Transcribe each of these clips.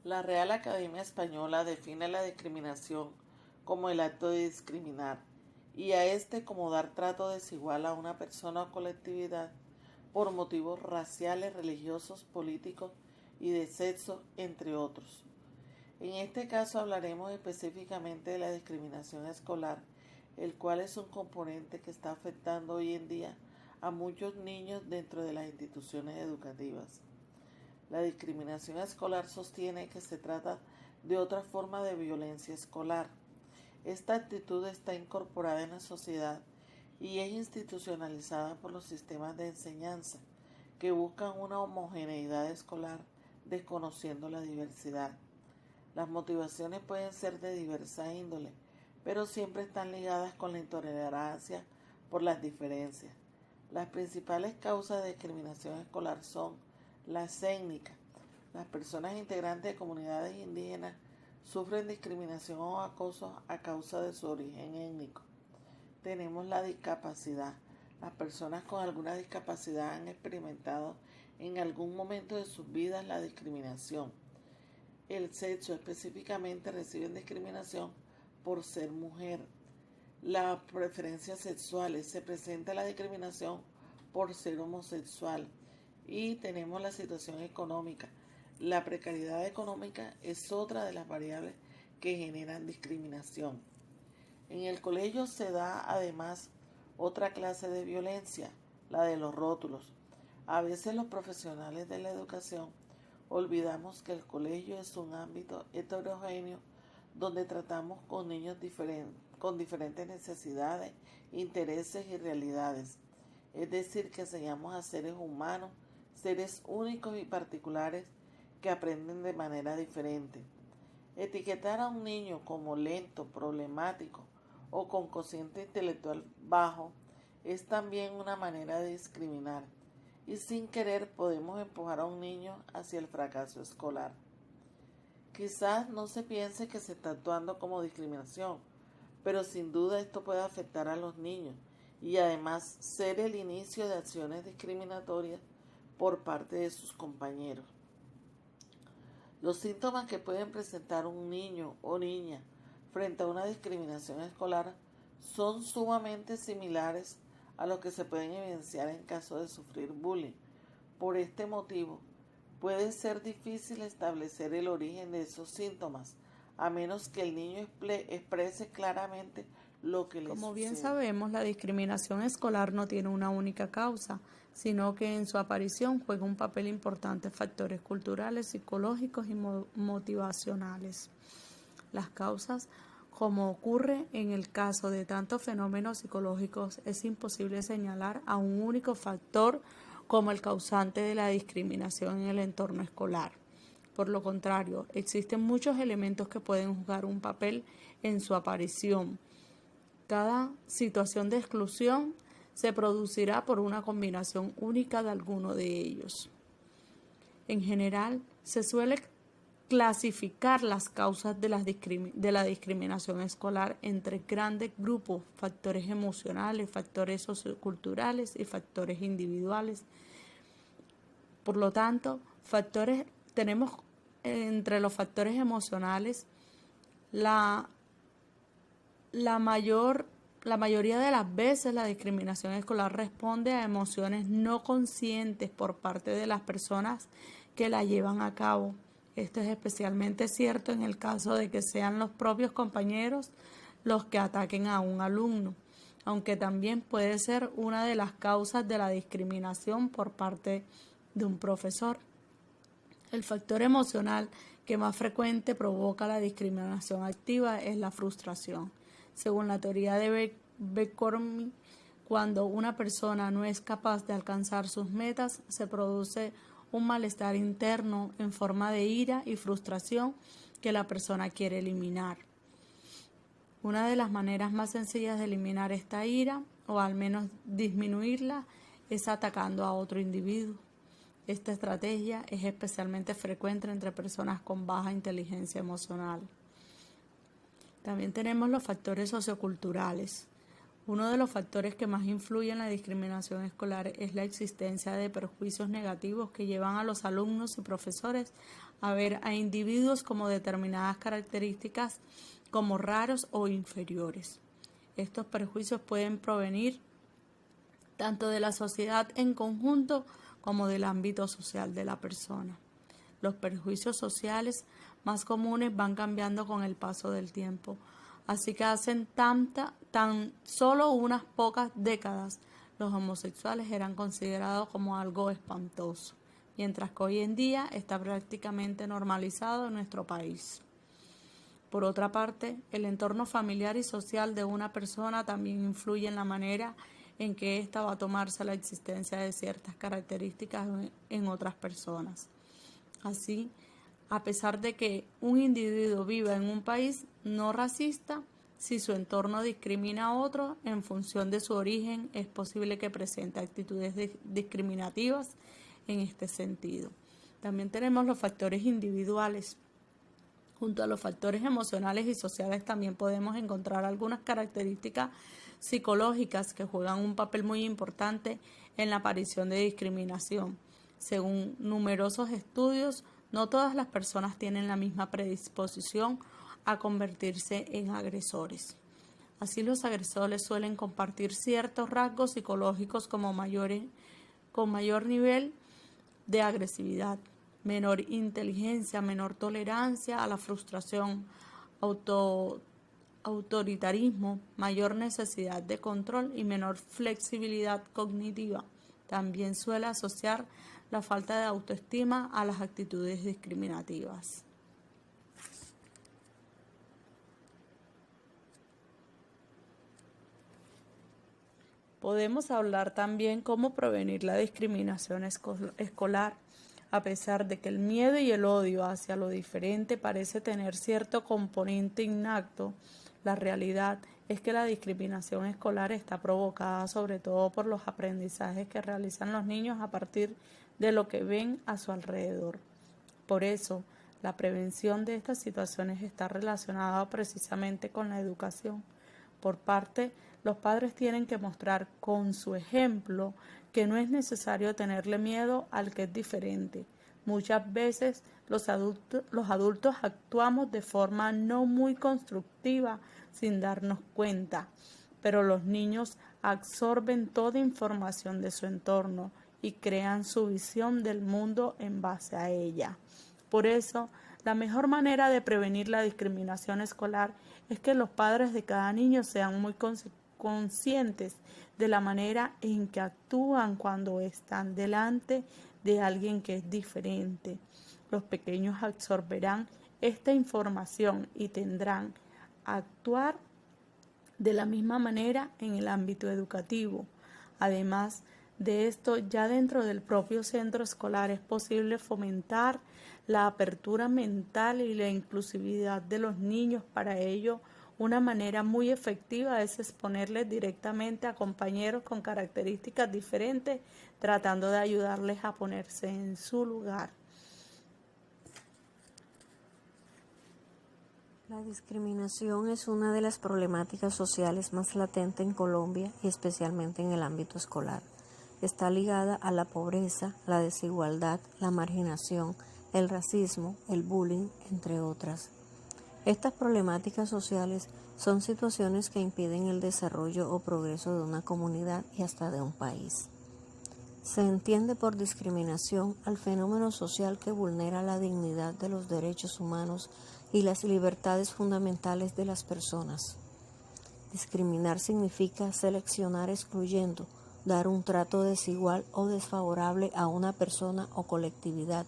La Real Academia Española define la discriminación como el acto de discriminar y a este como dar trato desigual a una persona o colectividad por motivos raciales, religiosos, políticos y de sexo, entre otros. En este caso hablaremos específicamente de la discriminación escolar, el cual es un componente que está afectando hoy en día a muchos niños dentro de las instituciones educativas. La discriminación escolar sostiene que se trata de otra forma de violencia escolar. Esta actitud está incorporada en la sociedad y es institucionalizada por los sistemas de enseñanza que buscan una homogeneidad escolar desconociendo la diversidad. Las motivaciones pueden ser de diversa índole, pero siempre están ligadas con la intolerancia por las diferencias. Las principales causas de discriminación escolar son las étnicas. Las personas integrantes de comunidades indígenas sufren discriminación o acoso a causa de su origen étnico. Tenemos la discapacidad. Las personas con alguna discapacidad han experimentado en algún momento de sus vidas la discriminación. El sexo específicamente reciben discriminación por ser mujer. Las preferencias sexuales, se presenta la discriminación por ser homosexual. Y tenemos la situación económica. La precariedad económica es otra de las variables que generan discriminación. En el colegio se da además otra clase de violencia, la de los rótulos. A veces los profesionales de la educación olvidamos que el colegio es un ámbito heterogéneo donde tratamos con niños con diferentes necesidades, intereses y realidades. Es decir, que enseñamos a seres humanos, seres únicos y particulares que aprenden de manera diferente. Etiquetar a un niño como lento, problemático o con cociente intelectual bajo es también una manera de discriminar y sin querer podemos empujar a un niño hacia el fracaso escolar. Quizás no se piense que se está actuando como discriminación, pero sin duda esto puede afectar a los niños y además ser el inicio de acciones discriminatorias por parte de sus compañeros. Los síntomas que pueden presentar un niño o niña frente a una discriminación escolar son sumamente similares a los que se pueden evidenciar en caso de sufrir bullying. Por este motivo, puede ser difícil establecer el origen de esos síntomas, a menos que el niño exprese claramente lo que le Como sucede. bien sabemos, la discriminación escolar no tiene una única causa, sino que en su aparición juega un papel importante factores culturales, psicológicos y motivacionales. Las causas, como ocurre en el caso de tantos fenómenos psicológicos, es imposible señalar a un único factor como el causante de la discriminación en el entorno escolar. Por lo contrario, existen muchos elementos que pueden jugar un papel en su aparición. Cada situación de exclusión se producirá por una combinación única de alguno de ellos. En general, se suele clasificar las causas de la discriminación escolar entre grandes grupos, factores emocionales, factores socioculturales y factores individuales. Por lo tanto, tenemos entre los factores emocionales la mayoría de las veces la discriminación escolar responde a emociones no conscientes por parte de las personas que la llevan a cabo. Esto es especialmente cierto en el caso de que sean los propios compañeros los que ataquen a un alumno, aunque también puede ser una de las causas de la discriminación por parte de un profesor. El factor emocional que más frecuente provoca la discriminación activa es la frustración. Según la teoría de Beckormi, cuando una persona no es capaz de alcanzar sus metas, se produce un malestar interno en forma de ira y frustración que la persona quiere eliminar. Una de las maneras más sencillas de eliminar esta ira, o al menos disminuirla, es atacando a otro individuo. Esta estrategia es especialmente frecuente entre personas con baja inteligencia emocional. También tenemos los factores socioculturales. Uno de los factores que más influye en la discriminación escolar es la existencia de prejuicios negativos que llevan a los alumnos y profesores a ver a individuos como determinadas características como raros o inferiores. Estos prejuicios pueden provenir tanto de la sociedad en conjunto como del ámbito social de la persona. Los prejuicios sociales más comunes van cambiando con el paso del tiempo, así que hace tan solo unas pocas décadas los homosexuales eran considerados como algo espantoso, mientras que hoy en día está prácticamente normalizado en nuestro país. Por otra parte, el entorno familiar y social de una persona también influye en la manera en que ésta va a tomarse la existencia de ciertas características en otras personas. Así, a pesar de que un individuo viva en un país no racista, si su entorno discrimina a otro en función de su origen, es posible que presente actitudes discriminativas en este sentido. También tenemos los factores individuales. Junto a los factores emocionales y sociales también podemos encontrar algunas características psicológicas que juegan un papel muy importante en la aparición de discriminación. Según numerosos estudios, no todas las personas tienen la misma predisposición a convertirse en agresores. Así, los agresores suelen compartir ciertos rasgos psicológicos con mayor nivel de agresividad, menor inteligencia, menor tolerancia a la frustración, autoritarismo, mayor necesidad de control y menor flexibilidad cognitiva. También suele asociar la falta de autoestima a las actitudes discriminativas. Podemos hablar también cómo prevenir la discriminación escolar. A pesar de que el miedo y el odio hacia lo diferente parece tener cierto componente innato, la realidad es que la discriminación escolar está provocada sobre todo por los aprendizajes que realizan los niños a partir de lo que ven a su alrededor. Por eso, la prevención de estas situaciones está relacionada precisamente con la educación. Por parte, los padres tienen que mostrar con su ejemplo que no es necesario tenerle miedo al que es diferente. Muchas veces los adultos actuamos de forma no muy constructiva sin darnos cuenta, pero los niños absorben toda información de su entorno y crean su visión del mundo en base a ella. Por eso, la mejor manera de prevenir la discriminación escolar es que los padres de cada niño sean muy conscientes de la manera en que actúan cuando están delante de alguien que es diferente. Los pequeños absorberán esta información y tendrán a actuar de la misma manera en el ámbito educativo. Además de esto, ya dentro del propio centro escolar es posible fomentar la apertura mental y la inclusividad de los niños. Para ello, una manera muy efectiva es exponerles directamente a compañeros con características diferentes, tratando de ayudarles a ponerse en su lugar. La discriminación es una de las problemáticas sociales más latentes en Colombia y especialmente en el ámbito escolar. Está ligada a la pobreza, la desigualdad, la marginación, el racismo, el bullying, entre otras. Estas problemáticas sociales son situaciones que impiden el desarrollo o progreso de una comunidad y hasta de un país. Se entiende por discriminación al fenómeno social que vulnera la dignidad de los derechos humanos y las libertades fundamentales de las personas. Discriminar significa seleccionar excluyendo, dar un trato desigual o desfavorable a una persona o colectividad,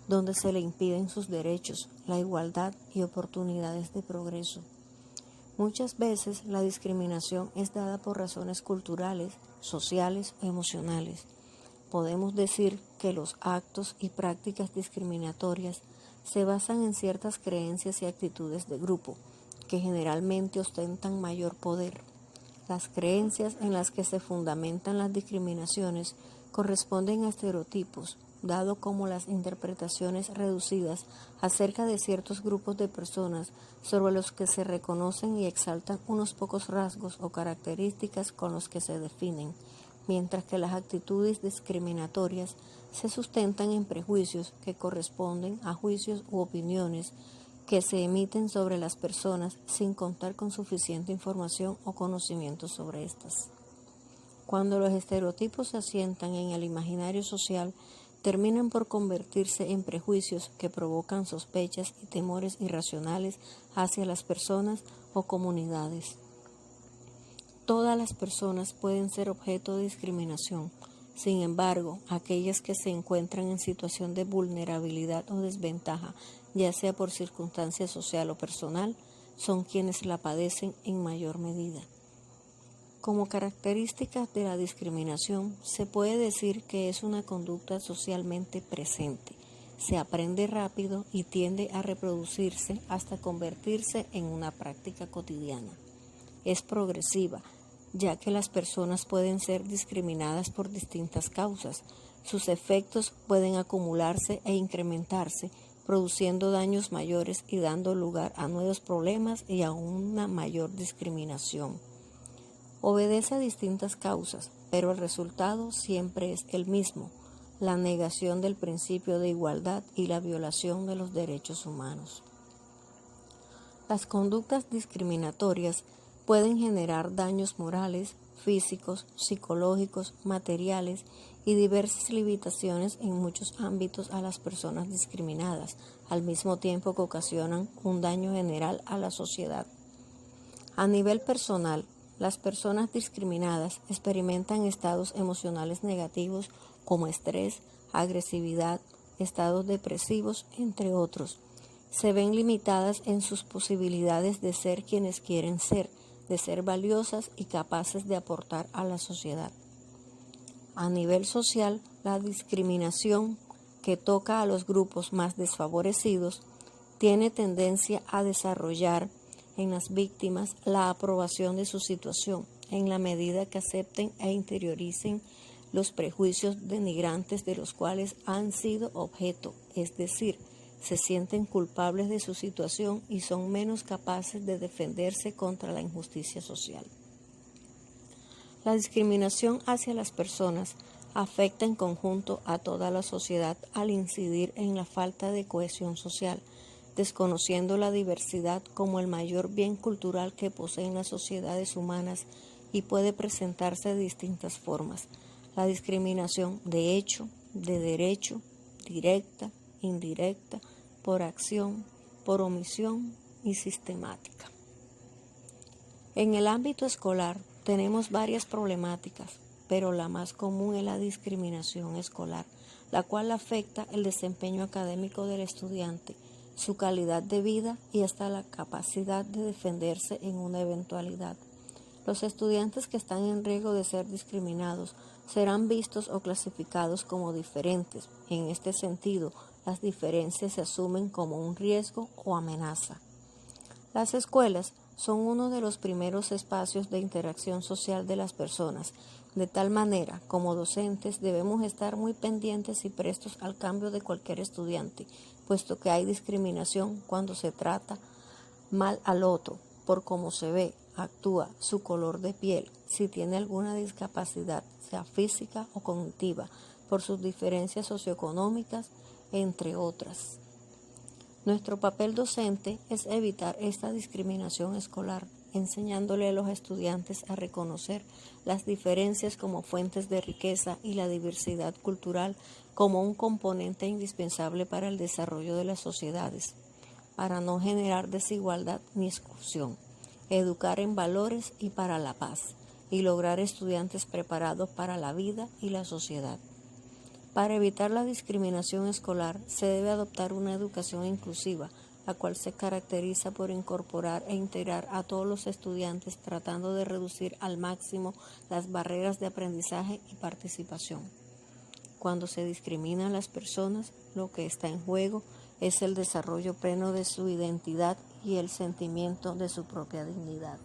donde se le impiden sus derechos, la igualdad y oportunidades de progreso. Muchas veces la discriminación es dada por razones culturales, sociales o emocionales. Podemos decir que los actos y prácticas discriminatorias se basan en ciertas creencias y actitudes de grupo, que generalmente ostentan mayor poder. Las creencias en las que se fundamentan las discriminaciones corresponden a estereotipos, dado como las interpretaciones reducidas acerca de ciertos grupos de personas sobre los que se reconocen y exaltan unos pocos rasgos o características con los que se definen, mientras que las actitudes discriminatorias se sustentan en prejuicios que corresponden a juicios u opiniones que se emiten sobre las personas sin contar con suficiente información o conocimiento sobre estas. Cuando los estereotipos se asientan en el imaginario social, terminan por convertirse en prejuicios que provocan sospechas y temores irracionales hacia las personas o comunidades. Todas las personas pueden ser objeto de discriminación. Sin embargo, aquellas que se encuentran en situación de vulnerabilidad o desventaja, ya sea por circunstancia social o personal, son quienes la padecen en mayor medida. Como características de la discriminación, se puede decir que es una conducta socialmente presente, se aprende rápido y tiende a reproducirse hasta convertirse en una práctica cotidiana. Es progresiva, ya que las personas pueden ser discriminadas por distintas causas. Sus efectos pueden acumularse e incrementarse, produciendo daños mayores y dando lugar a nuevos problemas y a una mayor discriminación. Obedece a distintas causas, pero el resultado siempre es el mismo: la negación del principio de igualdad y la violación de los derechos humanos. Las conductas discriminatorias pueden generar daños morales, físicos, psicológicos, materiales y diversas limitaciones en muchos ámbitos a las personas discriminadas, al mismo tiempo que ocasionan un daño general a la sociedad. A nivel personal, las personas discriminadas experimentan estados emocionales negativos como estrés, agresividad, estados depresivos, entre otros. Se ven limitadas en sus posibilidades de ser quienes quieren ser, de ser valiosas y capaces de aportar a la sociedad. A nivel social, la discriminación que toca a los grupos más desfavorecidos tiene tendencia a desarrollar en las víctimas la aprobación de su situación, en la medida que acepten e interioricen los prejuicios denigrantes de los cuales han sido objeto, es decir, se sienten culpables de su situación y son menos capaces de defenderse contra la injusticia social. La discriminación hacia las personas afecta en conjunto a toda la sociedad al incidir en la falta de cohesión social, desconociendo la diversidad como el mayor bien cultural que poseen las sociedades humanas, y puede presentarse de distintas formas. La discriminación de hecho, de derecho, directa, indirecta, por acción, por omisión y sistemática. En el ámbito escolar tenemos varias problemáticas, pero la más común es la discriminación escolar, la cual afecta el desempeño académico del estudiante, su calidad de vida y hasta la capacidad de defenderse en una eventualidad. Los estudiantes que están en riesgo de ser discriminados serán vistos o clasificados como diferentes. En este sentido, las diferencias se asumen como un riesgo o amenaza. Las escuelas son uno de los primeros espacios de interacción social de las personas. De tal manera, como docentes, debemos estar muy pendientes y prestos al cambio de cualquier estudiante, puesto que hay discriminación cuando se trata mal al otro, por cómo se ve, actúa, su color de piel, si tiene alguna discapacidad, sea física o cognitiva, por sus diferencias socioeconómicas, entre otras. Nuestro papel docente es evitar esta discriminación escolar, enseñándole a los estudiantes a reconocer las diferencias como fuentes de riqueza y la diversidad cultural como un componente indispensable para el desarrollo de las sociedades, para no generar desigualdad ni exclusión, educar en valores y para la paz, y lograr estudiantes preparados para la vida y la sociedad. Para evitar la discriminación escolar, se debe adoptar una educación inclusiva, la cual se caracteriza por incorporar e integrar a todos los estudiantes, tratando de reducir al máximo las barreras de aprendizaje y participación. Cuando se discrimina a las personas, lo que está en juego es el desarrollo pleno de su identidad y el sentimiento de su propia dignidad.